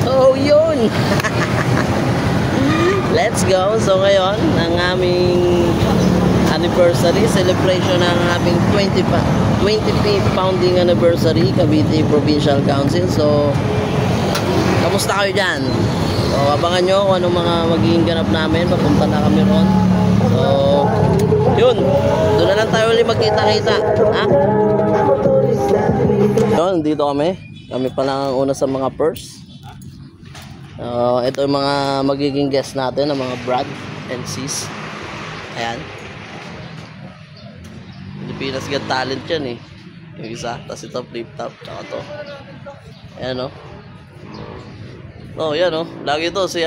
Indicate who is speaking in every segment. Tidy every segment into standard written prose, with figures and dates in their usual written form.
Speaker 1: So yun. Let's go. So ngayon ang aming anniversary celebration ng aming 25th founding anniversary, Cavite Provincial Council. So kamusta kayo dyan? So abangan nyo kung anong mga magiging ganap namin. Papunta na kami ron. So yun, doon na lang tayo ulit magkita-kita, ha? Yun, dito kami pa lang ang una sa mga purse. Ito yung mga magiging guest natin, ang mga Brad and Sis. Ayan, Pilipinas Got Talent yan eh, yung isa. Tapos ito flip top, tsaka to. Ayan o. Yan o, lagi to si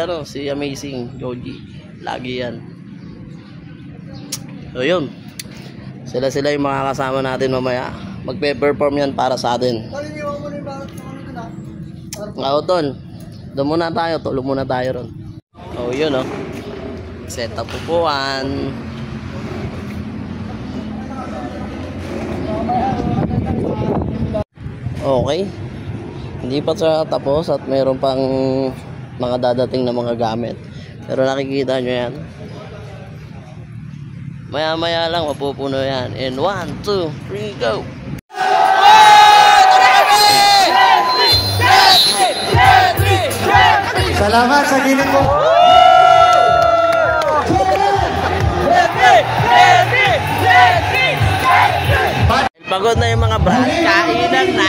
Speaker 1: Amazing Joji. Lagi yan. So yun, sila yung mga kasama natin mamaya. Magpe-perform yan para sa atin. Tol, doon muna tayo, tulog muna tayo ron. Yun o, set up upuan. Okay, hindi pa siya tapos at mayroon pang mga dadating na mga gamit. Pero nakikita nyo yan, maya maya lang mapupuno yan. And 1, 2, 3, go!
Speaker 2: Salamat sa gilid mo.
Speaker 1: Pagod na yung mga brad, kainan na.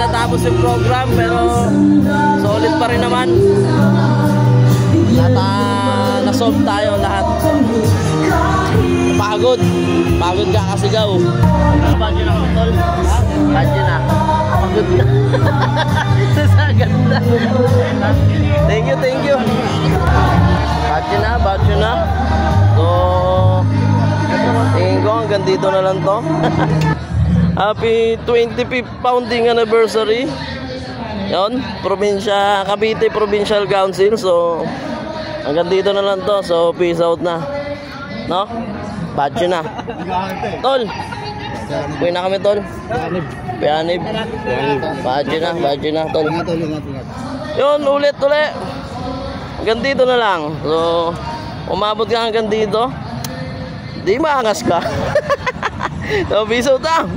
Speaker 1: Tapos yung program, pero solid pa rin naman. Nasolve tayo lahat. Pagod ka kasigaw. Badyo na ako, tol. Badyo na. Pagod na. Sasagad na. Thank you. Badyo na. So tingin ko hanggang dito na lang to. Happy 25th founding anniversary. Yon, Cavite Provincial Council. So hanggang dito na lang to. So peace out na. No? Badyo na. Tol. Kuya na kami, tol. Pianib. Badyo na, tol. Yun, ulit. Hanggang dito na lang. So umabot ka hanggang dito, di maangas ka. So peace out na.